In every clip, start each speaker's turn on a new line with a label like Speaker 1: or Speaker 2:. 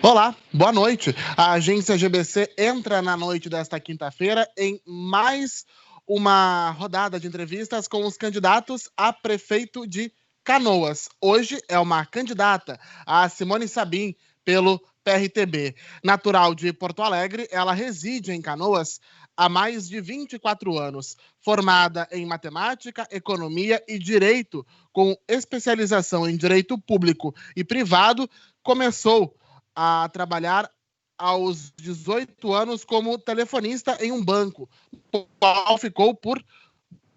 Speaker 1: Olá, boa noite. A agência GBC entra na noite desta quinta-feira em mais uma rodada de entrevistas com os candidatos a prefeito de Canoas. Hoje é uma candidata, a Simone Sabin, pelo PRTB. Natural de Porto Alegre, ela reside em Canoas há mais de 24 anos. Formada em matemática, economia e direito, com especialização em direito público e privado, começou a trabalhar aos 18 anos como telefonista em um banco, o qual ficou por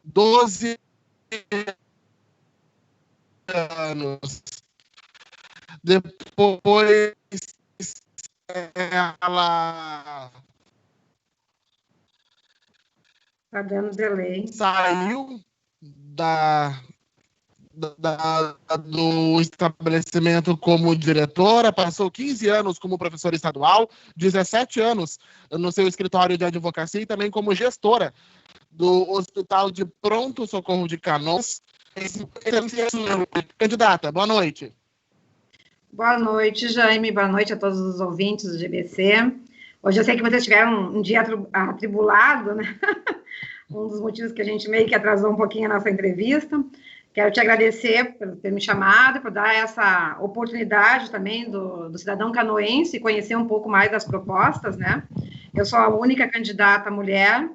Speaker 1: 12 anos. Depois ela
Speaker 2: Tá dando delay.
Speaker 1: saiu do estabelecimento como diretora, passou 15 anos como professora estadual, 17 anos no seu escritório de advocacia e também como gestora do Hospital de Pronto Socorro de Canoas. Candidata, boa noite.
Speaker 2: Boa noite, Jaime. Boa noite a todos os ouvintes do GBC. Hoje eu sei que vocês tiveram um dia atribulado, né? Um dos motivos que a gente meio que atrasou um pouquinho a nossa entrevista. Quero te agradecer por ter me chamado, por dar essa oportunidade também do cidadão canoense conhecer um pouco mais das propostas, né? Eu sou a única candidata mulher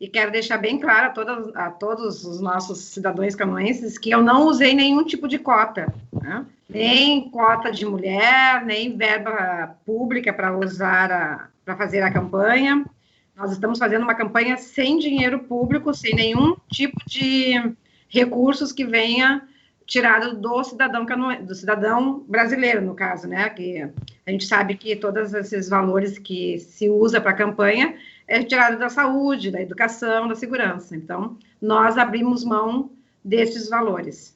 Speaker 2: e quero deixar bem claro a todos os nossos cidadãos canoenses que eu não usei nenhum tipo de cota, né? Nem cota de mulher, nem verba pública para usar para fazer a campanha. Nós estamos fazendo uma campanha sem dinheiro público, sem nenhum tipo de recursos que venha tirado do cidadão brasileiro, no caso, né? Que a gente sabe que todos esses valores que se usa para a campanha é tirado da saúde, da educação, da segurança. Então, nós abrimos mão desses valores.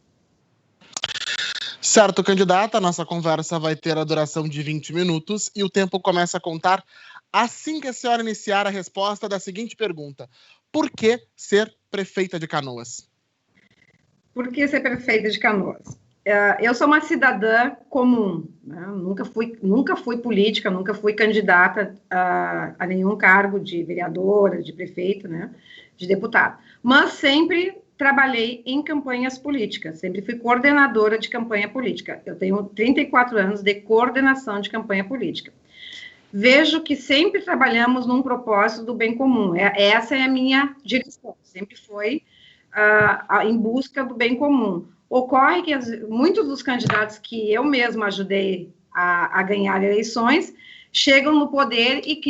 Speaker 1: Certo, candidata, a nossa conversa vai ter a duração de 20 minutos e o tempo começa a contar assim que a senhora iniciar a resposta da seguinte pergunta: por que ser prefeita de Canoas?
Speaker 2: Por que ser prefeita de Canoas? Eu sou uma cidadã comum, né? Nunca fui política, nunca fui candidata a nenhum cargo de vereadora, de prefeita, né? De deputada, mas sempre trabalhei em campanhas políticas, sempre fui coordenadora de campanha política. Eu tenho 34 anos de coordenação de campanha política. Vejo que sempre trabalhamos num propósito do bem comum. Essa é a minha direção, sempre foi em busca do bem comum. Ocorre que muitos dos candidatos que eu mesma ajudei a ganhar eleições chegam no poder e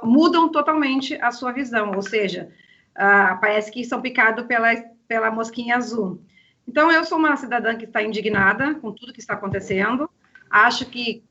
Speaker 2: mudam totalmente a sua visão, ou seja, parece que são picados pela mosquinha azul. Então, eu sou uma cidadã que está indignada com tudo que está acontecendo. Acho que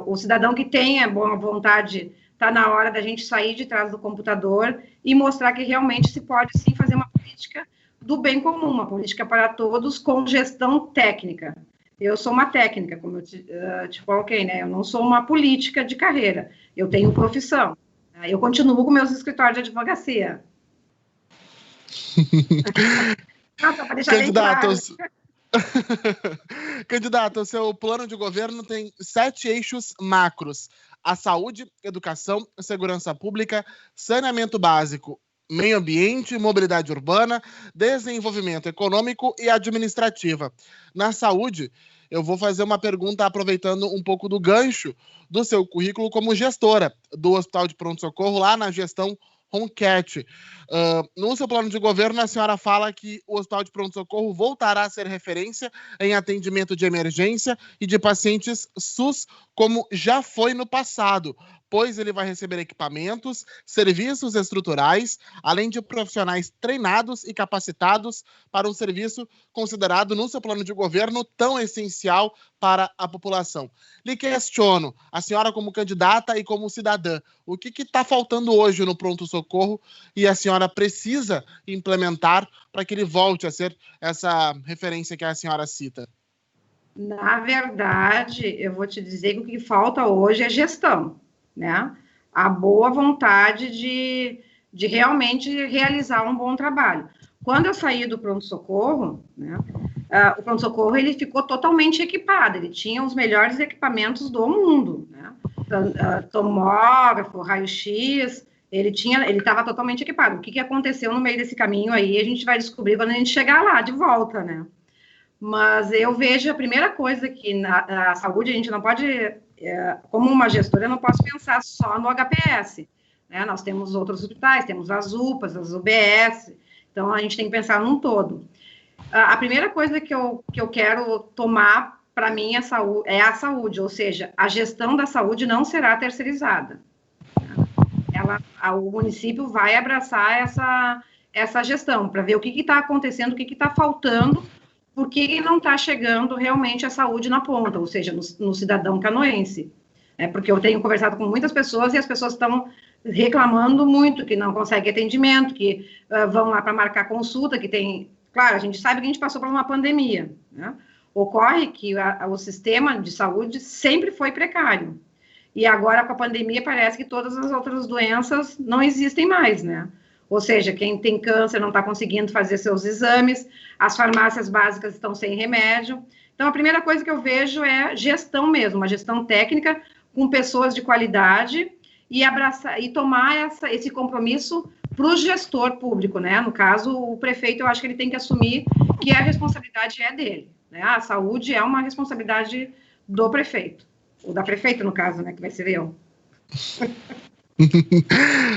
Speaker 2: o cidadão que tenha boa vontade, está na hora da gente sair de trás do computador e mostrar que realmente se pode, sim, fazer uma política do bem comum, uma política para todos com gestão técnica. Eu sou uma técnica, como eu te coloquei, né? Eu não sou uma política de carreira, eu tenho profissão. Eu continuo com meus escritórios de advocacia. Nossa, para deixar bem claro.
Speaker 1: Candidato, o seu plano de governo tem 7 eixos macros: a saúde, educação, segurança pública, saneamento básico, meio ambiente, mobilidade urbana, desenvolvimento econômico e administrativa. Na saúde, eu vou fazer uma pergunta aproveitando um pouco do gancho do seu currículo como gestora do Hospital de Pronto Socorro lá na gestão Ronquete. No seu plano de governo, a senhora fala que o Hospital de Pronto Socorro voltará a ser referência em atendimento de emergência e de pacientes SUS, como já foi no passado, pois ele vai receber equipamentos, serviços estruturais, além de profissionais treinados e capacitados para um serviço considerado no seu plano de governo tão essencial para a população. Lhe questiono, a senhora como candidata e como cidadã, o que está faltando hoje no pronto-socorro e a senhora precisa implementar para que ele volte a ser essa referência que a senhora cita?
Speaker 2: Na verdade, eu vou te dizer que o que falta hoje é gestão, né? A boa vontade de realmente realizar um bom trabalho. Quando eu saí do pronto-socorro, né, o pronto-socorro ele ficou totalmente equipado, ele tinha os melhores equipamentos do mundo, né? Tomógrafo, raio-x, ele estava totalmente equipado. O que aconteceu no meio desse caminho aí, a gente vai descobrir quando a gente chegar lá, de volta, né? Mas eu vejo a primeira coisa que na saúde a gente não pode, como uma gestora, eu não posso pensar só no HPS, né? Nós temos outros hospitais, temos as UPAs, as UBS, então a gente tem que pensar num todo. A primeira coisa que eu quero tomar, para mim, é a saúde, ou seja, a gestão da saúde não será terceirizada. O município vai abraçar essa gestão, para ver o que está acontecendo, o que está faltando, por que não está chegando realmente a saúde na ponta, ou seja, no cidadão canoense. Porque eu tenho conversado com muitas pessoas e as pessoas estão reclamando muito que não conseguem atendimento, que vão lá para marcar consulta, que tem... Claro, a gente sabe que a gente passou por uma pandemia, né? Ocorre que o sistema de saúde sempre foi precário. E agora, com a pandemia, parece que todas as outras doenças não existem mais, né? Ou seja, quem tem câncer não está conseguindo fazer seus exames, as farmácias básicas estão sem remédio. Então, a primeira coisa que eu vejo é gestão mesmo, uma gestão técnica com pessoas de qualidade e tomar esse compromisso para o gestor público, né? No caso, o prefeito, eu acho que ele tem que assumir que a responsabilidade é dele, né? A saúde é uma responsabilidade do prefeito, ou da prefeita, no caso, né? Que vai ser eu.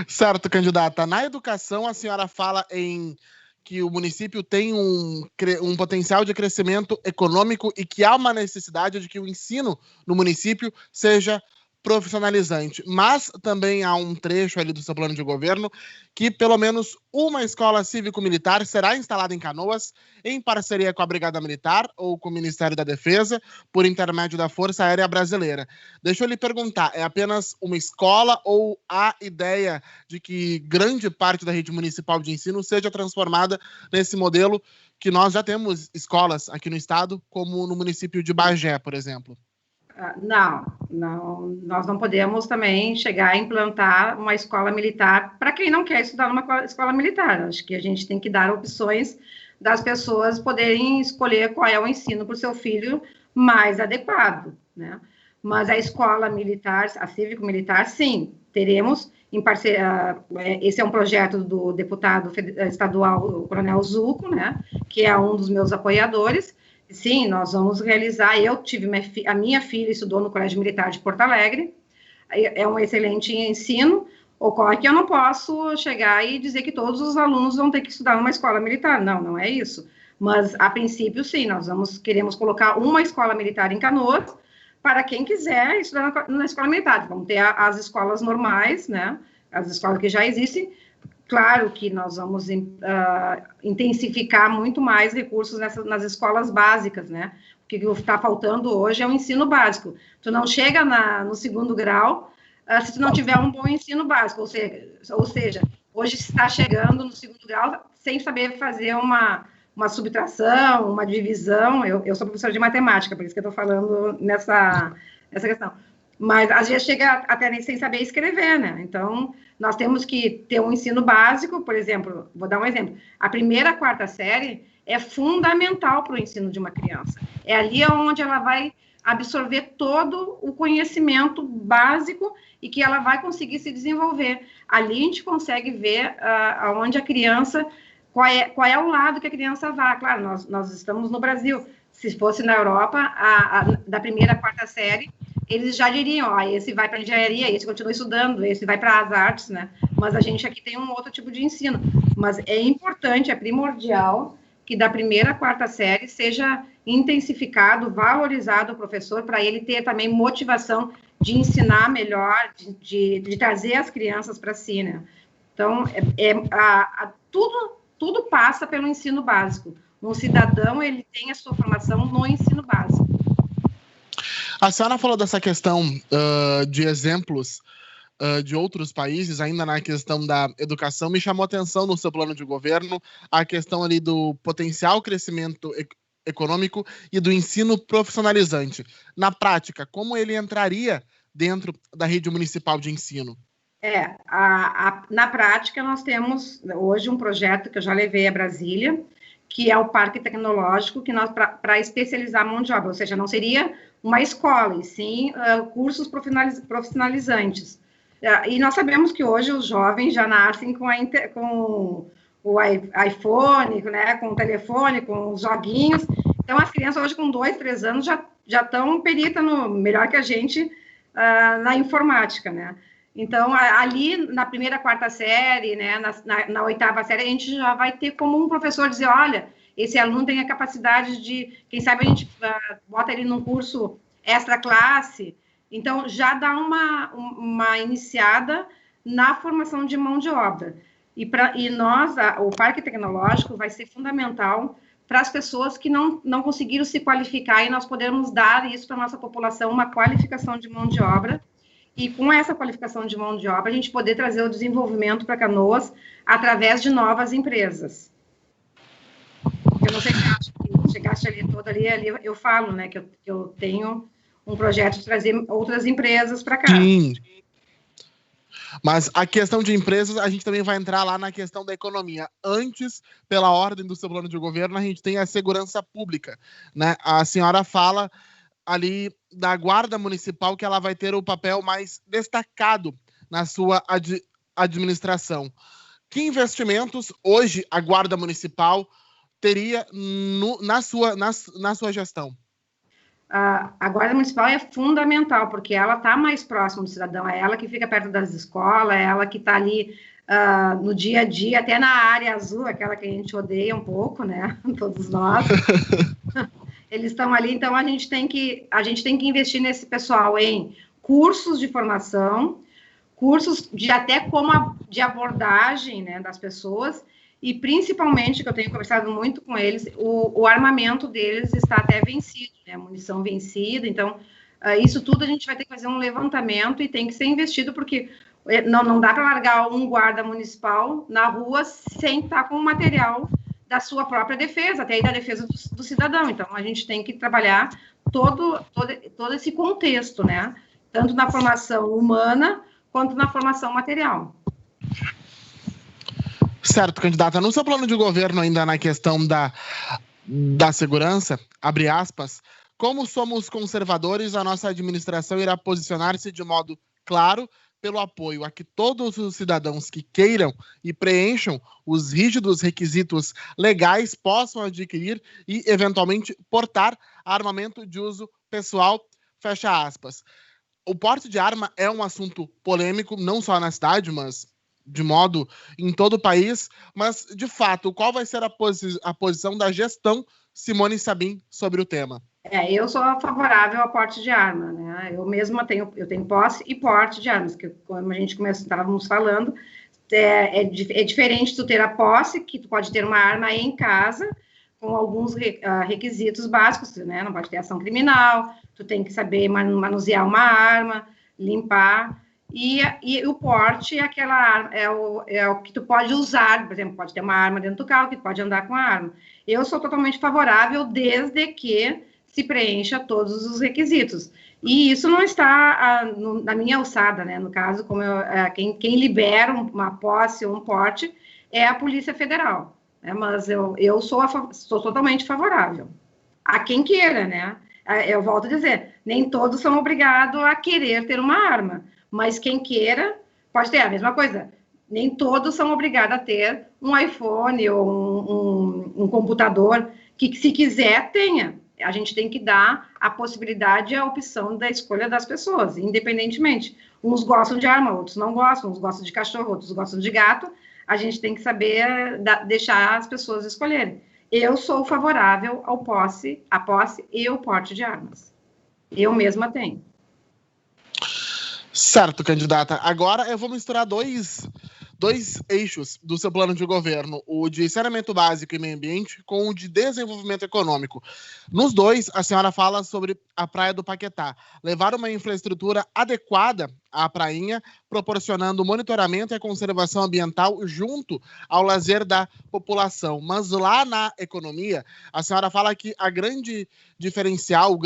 Speaker 1: Certo, candidata. Na educação, a senhora fala em que o município tem um potencial de crescimento econômico e que há uma necessidade de que o ensino no município seja profissionalizante, mas também há um trecho ali do seu plano de governo que pelo menos uma escola cívico-militar será instalada em Canoas em parceria com a Brigada Militar ou com o Ministério da Defesa por intermédio da Força Aérea Brasileira. Deixa eu lhe perguntar, é apenas uma escola ou há ideia de que grande parte da rede municipal de ensino seja transformada nesse modelo que nós já temos escolas aqui no estado, como no município de Bagé, por exemplo?
Speaker 2: Não, nós não podemos também chegar a implantar uma escola militar para quem não quer estudar numa escola militar. Acho que a gente tem que dar opções das pessoas poderem escolher qual é o ensino para o seu filho mais adequado, né? Mas a escola militar, a cívico-militar, sim, teremos em parceria. Esse é um projeto do deputado estadual, o Coronel Zucco, né? Que é um dos meus apoiadores. Sim, nós vamos realizar. Eu tive a minha filha estudou no Colégio Militar de Porto Alegre, é um excelente ensino. Ocorre que eu não posso chegar e dizer que todos os alunos vão ter que estudar numa escola militar. Não é isso. Mas, a princípio, sim, queremos colocar uma escola militar em Canoas para quem quiser estudar na escola militar. Vamos ter as escolas normais, né? As escolas que já existem. Claro que nós vamos intensificar muito mais recursos nas escolas básicas, né? O que está faltando hoje é o ensino básico. Tu não chega no segundo grau se tu não tiver um bom ensino básico, ou seja, hoje se está chegando no segundo grau sem saber fazer uma subtração, uma divisão. Eu sou professora de matemática, por isso que eu estou falando nessa questão. Mas, às vezes, chega até nem sem saber escrever, né? Então, nós temos que ter um ensino básico, por exemplo, vou dar um exemplo. A primeira à quarta série é fundamental para o ensino de uma criança. É ali onde ela vai absorver todo o conhecimento básico e que ela vai conseguir se desenvolver. Ali a gente consegue ver aonde a criança, qual é o lado que a criança vai. Claro, nós estamos no Brasil. Se fosse na Europa, da primeira à quarta série, eles já diriam, esse vai para a engenharia, esse continua estudando, esse vai para as artes, né? Mas a gente aqui tem um outro tipo de ensino. Mas é importante, é primordial que da primeira à quarta série seja intensificado, valorizado o professor, para ele ter também motivação de ensinar melhor, de trazer as crianças para si, né? Então, tudo passa pelo ensino básico. Um cidadão, ele tem a sua formação no ensino básico.
Speaker 1: A senhora falou dessa questão de exemplos de outros países, ainda na questão da educação. Me chamou a atenção no seu plano de governo a questão ali do potencial crescimento econômico e do ensino profissionalizante. Na prática, como ele entraria dentro da rede municipal de ensino?
Speaker 2: Na prática, nós temos hoje um projeto que eu já levei a Brasília, que é o Parque Tecnológico, que nós para especializar a mão de obra, ou seja, não seria uma escola, e sim cursos profissionalizantes. E nós sabemos que hoje os jovens já nascem com o iPhone, né, com o telefone, com os joguinhos. Então, as crianças hoje com 2, 3 anos já estão perita melhor que a gente na informática, né? Então, ali na primeira, quarta série, né, na oitava série, a gente já vai ter como um professor dizer, olha, esse aluno tem a capacidade de, quem sabe a gente bota ele num curso extra classe. Então, já dá uma iniciada na formação de mão de obra. E nós, o Parque Tecnológico vai ser fundamental para as pessoas que não conseguiram se qualificar e nós podermos dar isso para a nossa população, uma qualificação de mão de obra. E com essa qualificação de mão de obra, a gente poder trazer o desenvolvimento para Canoas através de novas empresas. Eu não sei se chegaste ali toda ali eu falo, né, que eu tenho um projeto de trazer outras empresas para cá.
Speaker 1: Sim. Mas a questão de empresas, a gente também vai entrar lá na questão da economia. Antes, pela ordem do seu plano de governo, a gente tem a segurança pública, né? A senhora fala ali da Guarda Municipal que ela vai ter o papel mais destacado na sua administração. Que investimentos hoje a Guarda Municipal teria na sua gestão?
Speaker 2: A Guarda Municipal é fundamental, porque ela está mais próxima do cidadão, é ela que fica perto das escolas, é ela que está ali no dia a dia, até na área azul, aquela que a gente odeia um pouco, né? Todos nós. Eles estão ali, então a gente tem que investir nesse pessoal em cursos de formação, cursos de de abordagem, né, das pessoas, e principalmente, que eu tenho conversado muito com eles, o armamento deles está até vencido, né, munição vencida, então isso tudo a gente vai ter que fazer um levantamento e tem que ser investido, porque não dá para largar um guarda municipal na rua sem estar com o material da sua própria defesa, até aí da defesa do cidadão. Então, a gente tem que trabalhar todo esse contexto, né? Tanto na formação humana, quanto na formação material.
Speaker 1: Certo, candidata. No seu plano de governo, ainda na questão da segurança, abre aspas, como somos conservadores, a nossa administração irá posicionar-se de modo claro pelo apoio a que todos os cidadãos que queiram e preencham os rígidos requisitos legais possam adquirir e, eventualmente, portar armamento de uso pessoal, fecha aspas. O porte de arma é um assunto polêmico, não só na cidade, mas de modo em todo o país. Mas, de fato, qual vai ser a posição da gestão Simone Sabin sobre o tema?
Speaker 2: Eu sou favorável ao porte de arma, né? Eu mesma tenho posse e porte de armas, que como a gente estávamos falando, é diferente tu ter a posse, que tu pode ter uma arma em casa, com alguns requisitos básicos, né? Não pode ter ação criminal, tu tem que saber manusear uma arma, limpar, e o porte é aquela arma, é o que tu pode usar, por exemplo, pode ter uma arma dentro do carro, que tu pode andar com a arma. Eu sou totalmente favorável, desde que se preencha todos os requisitos. E isso não está na minha alçada, né? No caso, como quem libera uma posse ou um porte é a Polícia Federal. Né? Mas eu sou totalmente favorável. A quem queira, né? Eu volto a dizer, nem todos são obrigados a querer ter uma arma, mas quem queira pode ter a mesma coisa. Nem todos são obrigados a ter um iPhone ou um computador, que se quiser, tenha. A gente tem que dar a possibilidade e a opção da escolha das pessoas, independentemente. Uns gostam de arma, outros não gostam, uns gostam de cachorro, outros gostam de gato. A gente tem que saber deixar as pessoas escolherem. Eu sou favorável à posse e ao porte de armas. Eu mesma tenho.
Speaker 1: Certo, candidata. Agora eu vou misturar dois eixos do seu plano de governo, o de saneamento básico e meio ambiente com o de desenvolvimento econômico. Nos dois, a senhora fala sobre a Praia do Paquetá, levar uma infraestrutura adequada à prainha, proporcionando monitoramento e a conservação ambiental junto ao lazer da população. Mas lá na economia, a senhora fala que o grande diferencial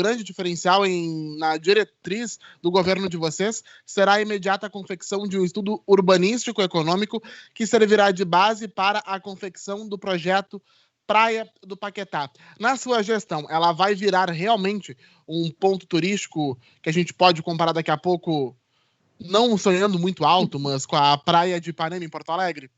Speaker 1: na diretriz do governo de vocês será a imediata confecção de um estudo urbanístico econômico que servirá de base para a confecção do projeto Praia do Paquetá. Na sua gestão, ela vai virar realmente um ponto turístico que a gente pode comparar daqui a pouco, não sonhando muito alto, mas com a Praia de Ipanema, em Porto Alegre?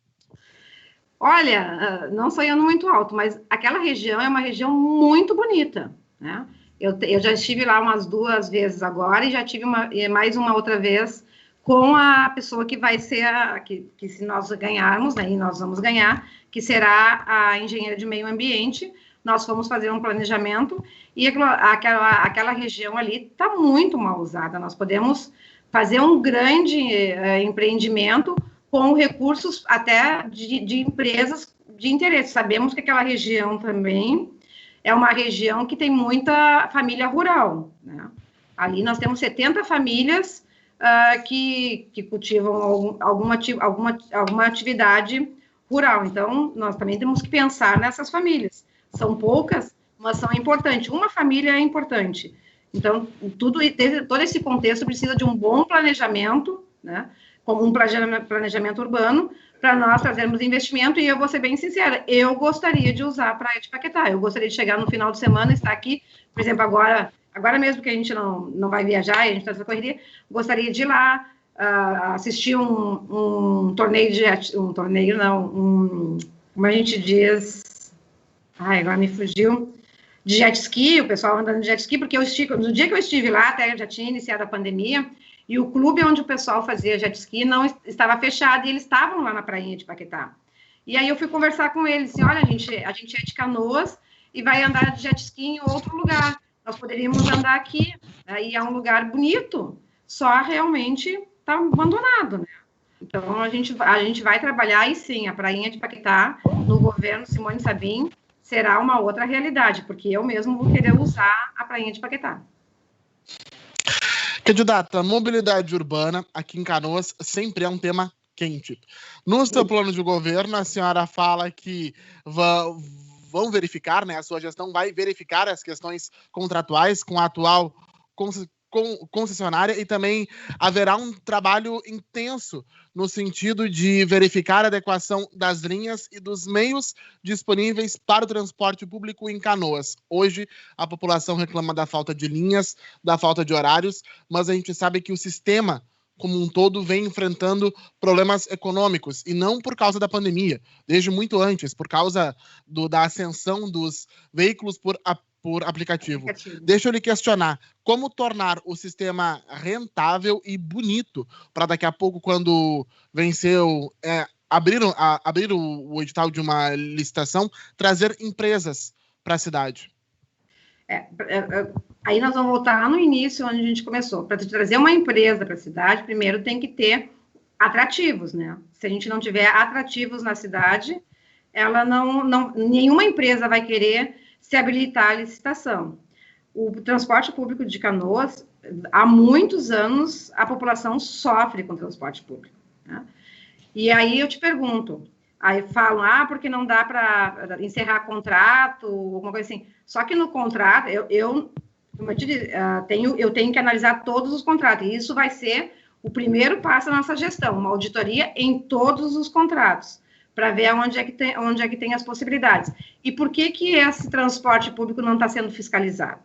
Speaker 2: Olha, não sonhando muito alto, mas aquela região é uma região muito bonita, né? Eu já estive lá umas 2 vezes agora e já tive mais uma outra vez com a pessoa que vai ser, que se nós ganharmos, né, e nós vamos ganhar, que será a engenheira de meio ambiente. Nós fomos fazer um planejamento e aquela região ali está muito mal usada. Nós podemos fazer um grande empreendimento com recursos até de empresas de interesse. Sabemos que aquela região também é uma região que tem muita família rural, né? Ali nós temos 70 famílias que cultivam alguma atividade rural. Então, nós também temos que pensar nessas famílias. São poucas, mas são importantes. Uma família é importante. Então, todo esse contexto precisa de um bom planejamento, né? Como um planejamento urbano, para nós trazermos investimento. E eu vou ser bem sincera, eu gostaria de usar a Praia de Paquetá. Eu gostaria de chegar no final de semana, estar aqui, por exemplo, agora mesmo que a gente não vai viajar, a gente está nessa correria, gostaria de ir lá assistir um torneio como a gente diz, agora me fugiu, de jet ski, o pessoal andando de jet ski, porque no dia que eu estive lá, até já tinha iniciado a pandemia, e o clube onde o pessoal fazia jet ski não estava fechado, e eles estavam lá na prainha de Paquetá. E aí eu fui conversar com eles, assim, olha, a gente é de Canoas e vai andar de jet ski em outro lugar. Nós poderíamos andar aqui, aí é um lugar bonito, só realmente está abandonado, né? Então, a gente vai trabalhar, e sim, a prainha de Paquetá, no governo Simone Sabin, será uma outra realidade, porque eu mesmo vou querer usar a prainha de Paquetá.
Speaker 1: Candidata, mobilidade urbana aqui em Canoas sempre é um tema quente. No seu plano de governo, a senhora fala que vão verificar, né? A sua gestão vai verificar as questões contratuais com a atual concessionária e também haverá um trabalho intenso no sentido de verificar a adequação das linhas e dos meios disponíveis para o transporte público em Canoas. Hoje, a população reclama da falta de linhas, da falta de horários, mas a gente sabe que o sistema como um todo vem enfrentando problemas econômicos, e não por causa da pandemia, desde muito antes, por causa da ascensão dos veículos por aplicativo. Deixa eu lhe questionar, como tornar o sistema rentável e bonito para daqui a pouco, quando venceu, abrir o edital de uma licitação, trazer empresas para a cidade?
Speaker 2: Aí nós vamos voltar lá no início, onde a gente começou. Para trazer uma empresa para a cidade, primeiro tem que ter atrativos, né? Se a gente não tiver atrativos na cidade, nenhuma empresa vai querer se habilitar à licitação. O transporte público de Canoas, há muitos anos, a população sofre com o transporte público, né? E aí eu te pergunto, aí falam, porque não dá para encerrar contrato, alguma coisa assim. Só que no contrato, como eu te disse, eu tenho que analisar todos os contratos, e isso vai ser o primeiro passo da nossa gestão, uma auditoria em todos os contratos, para ver onde é que tem as possibilidades. E por que esse transporte público não está sendo fiscalizado?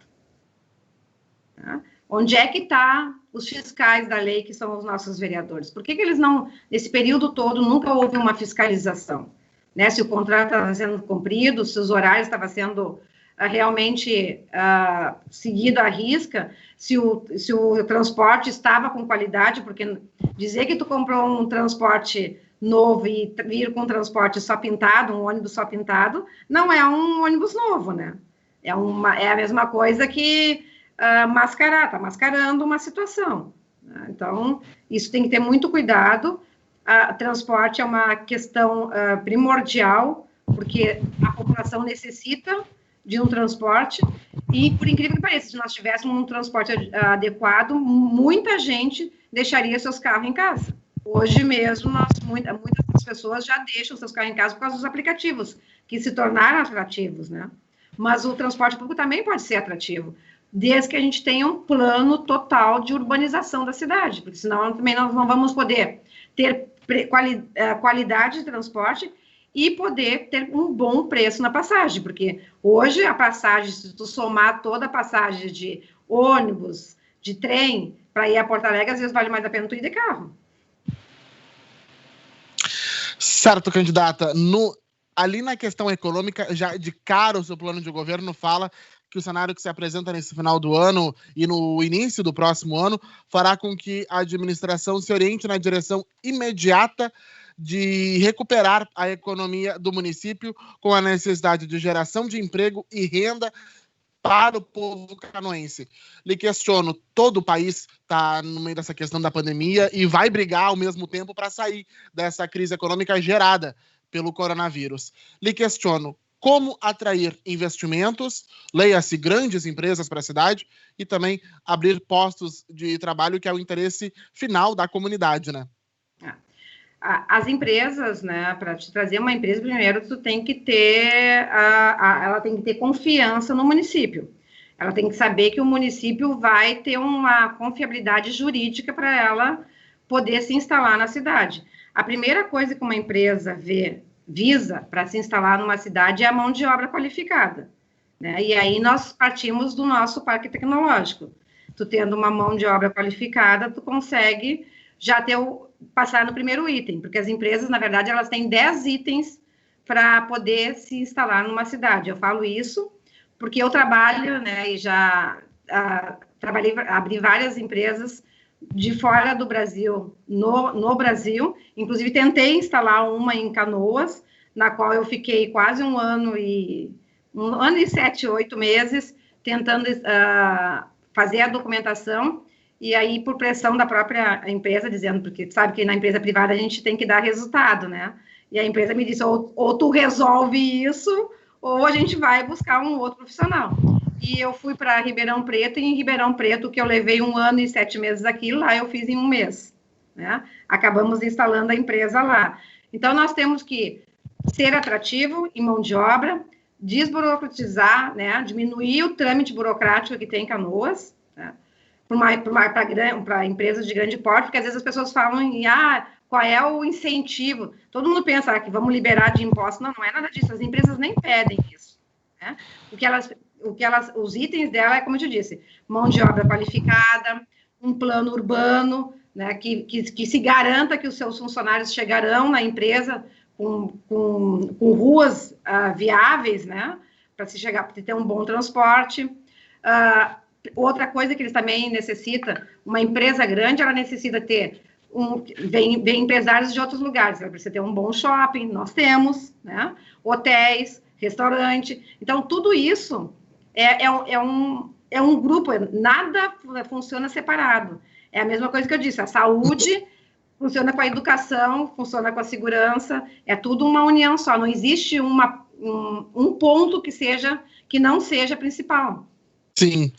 Speaker 2: Tá? Onde é que está os fiscais da lei, que são os nossos vereadores? Por que eles não, nesse período todo, nunca houve uma fiscalização? Né? Se o contrato estava sendo cumprido, se os horários estavam sendo realmente seguido à risca, se o transporte estava com qualidade, porque dizer que tu comprou um transporte novo e vir com um transporte só pintado, um ônibus só pintado, não é um ônibus novo, né? É a mesma coisa que está mascarando uma situação, né? Então, isso tem que ter muito cuidado. Transporte é uma questão primordial, porque a população necessita de um transporte, e, por incrível que pareça, se nós tivéssemos um transporte adequado, muita gente deixaria seus carros em casa. Hoje mesmo, muitas das pessoas já deixam seus carros em casa por causa dos aplicativos, que se tornaram atrativos, né? Mas o transporte público também pode ser atrativo, desde que a gente tenha um plano total de urbanização da cidade, porque senão também nós não vamos poder ter qualidade de transporte e poder ter um bom preço na passagem, porque hoje a passagem, se tu somar toda a passagem de ônibus, de trem, para ir a Porto Alegre, às vezes vale mais a pena tu ir de carro.
Speaker 1: Certo, candidata. Ali na questão econômica, já de cara o seu plano de governo fala que o cenário que se apresenta nesse final do ano e no início do próximo ano fará com que a administração se oriente na direção imediata de recuperar a economia do município com a necessidade de geração de emprego e renda para o povo canoense. Lhe questiono, todo o país está no meio dessa questão da pandemia e vai brigar ao mesmo tempo para sair dessa crise econômica gerada pelo coronavírus. Lhe questiono, como atrair investimentos, leia-se grandes empresas para a cidade, e também abrir postos de trabalho, que é o interesse final da comunidade, né?
Speaker 2: As empresas, né, para te trazer uma empresa, primeiro tu tem que ter, ela tem que ter confiança no município. Ela tem que saber que o município vai ter uma confiabilidade jurídica para ela poder se instalar na cidade. A primeira coisa que uma empresa visa para se instalar numa cidade é a mão de obra qualificada, né? E aí nós partimos do nosso parque tecnológico. Tu tendo uma mão de obra qualificada, tu consegue já passar no primeiro item, porque as empresas, na verdade, elas têm 10 itens para poder se instalar numa cidade. Eu falo isso porque eu trabalho, né, e já abri várias empresas de fora do Brasil, no Brasil, inclusive tentei instalar uma em Canoas, na qual eu fiquei quase um ano e 7, 8 meses tentando fazer a documentação, e aí por pressão da própria empresa, dizendo, porque sabe que na empresa privada a gente tem que dar resultado, né? E a empresa me disse, ou tu resolve isso, ou a gente vai buscar um outro profissional. E eu fui para Ribeirão Preto, e em Ribeirão Preto, que eu levei 1 ano e 7 meses aqui, lá eu fiz em 1 mês, né? Acabamos instalando a empresa lá. Então, nós temos que ser atrativo em mão de obra, desburocratizar, né? Diminuir o trâmite burocrático que tem em Canoas, né? Para empresas de grande porte, porque às vezes as pessoas falam qual é o incentivo? Todo mundo pensa que vamos liberar de impostos. Não é nada disso. As empresas nem pedem isso, né? Os itens dela é, como eu te disse, mão de obra qualificada, um plano urbano, né, que se garanta que os seus funcionários chegarão na empresa com ruas viáveis, né, para se ter um bom transporte. Outra coisa que eles também necessitam, uma empresa grande, ela necessita ter vem empresários de outros lugares, ela precisa ter um bom shopping, nós temos, né, hotéis, restaurante. Então, tudo isso é um grupo, nada funciona separado. É a mesma coisa que eu disse, a saúde funciona com a educação, funciona com a segurança, é tudo uma união só, não existe um ponto que não seja principal.
Speaker 1: Sim.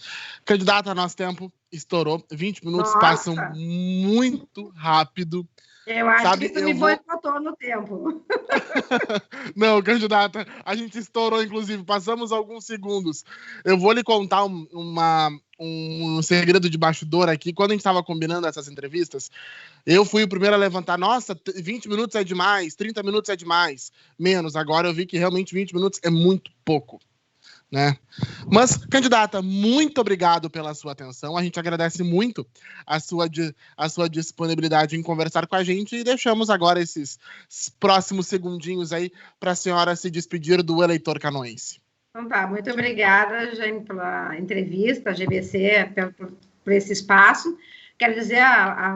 Speaker 1: Candidata, nosso tempo estourou, 20 minutos passam muito rápido.
Speaker 2: Eu acho que tu me boicotou no tempo.
Speaker 1: Não, candidata, a gente estourou, inclusive, passamos alguns segundos. Eu vou lhe contar um segredo de bastidor aqui. Quando a gente estava combinando essas entrevistas, eu fui o primeiro a levantar, nossa, 20 minutos é demais, 30 minutos é demais, menos. Agora eu vi que realmente 20 minutos é muito pouco, né? Mas, candidata, muito obrigado pela sua atenção. A gente agradece muito a sua disponibilidade em conversar com a gente e deixamos agora esses próximos segundinhos aí para a senhora se despedir do eleitor canoense.
Speaker 2: Então tá, muito obrigada, Jaime, pela entrevista, a GBC, por esse espaço. Quero dizer a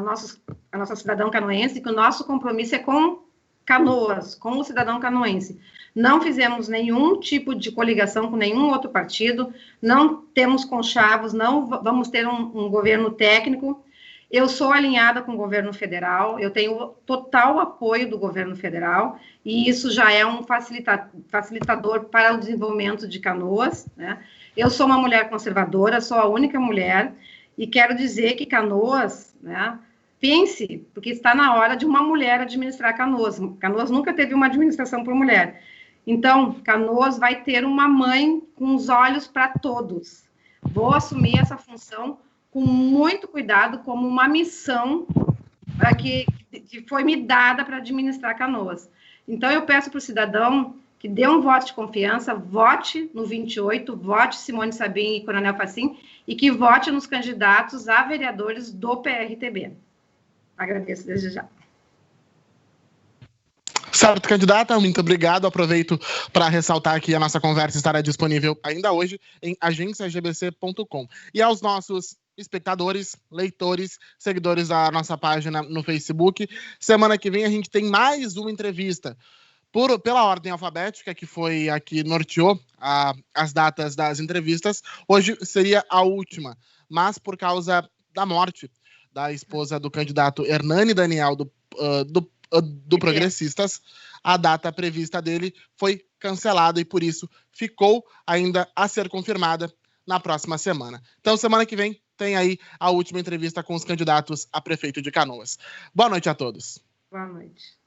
Speaker 2: nossa cidadão canoense que o nosso compromisso é com Canoas, com o cidadão canoense. Não fizemos nenhum tipo de coligação com nenhum outro partido, não temos conchavos, não vamos ter um governo técnico. Eu sou alinhada com o governo federal, eu tenho total apoio do governo federal, e isso já é um facilitador para o desenvolvimento de Canoas, né? Eu sou uma mulher conservadora, sou a única mulher, e quero dizer que Canoas, né, pense, porque está na hora de uma mulher administrar Canoas. Canoas nunca teve uma administração por mulher. Então, Canoas vai ter uma mãe com os olhos para todos. Vou assumir essa função com muito cuidado, como uma missão que foi me dada para administrar Canoas. Então, eu peço para o cidadão que dê um voto de confiança, vote no 28, vote Simone Sabin e Coronel Facim, e que vote nos candidatos a vereadores do PRTB. Agradeço desde já.
Speaker 1: Certo, candidata, muito obrigado. Aproveito para ressaltar que a nossa conversa estará disponível ainda hoje em agenciagbc.com. E aos nossos espectadores, leitores, seguidores da nossa página no Facebook, semana que vem a gente tem mais uma entrevista pela ordem alfabética, que foi a que norteou as datas das entrevistas. Hoje seria a última, mas por causa da morte da esposa do candidato Hernani Daniel do Progressistas, a data prevista dele foi cancelada e por isso ficou ainda a ser confirmada na próxima semana. Então, semana que vem tem aí a última entrevista com os candidatos a prefeito de Canoas. Boa noite a todos.
Speaker 2: Boa noite.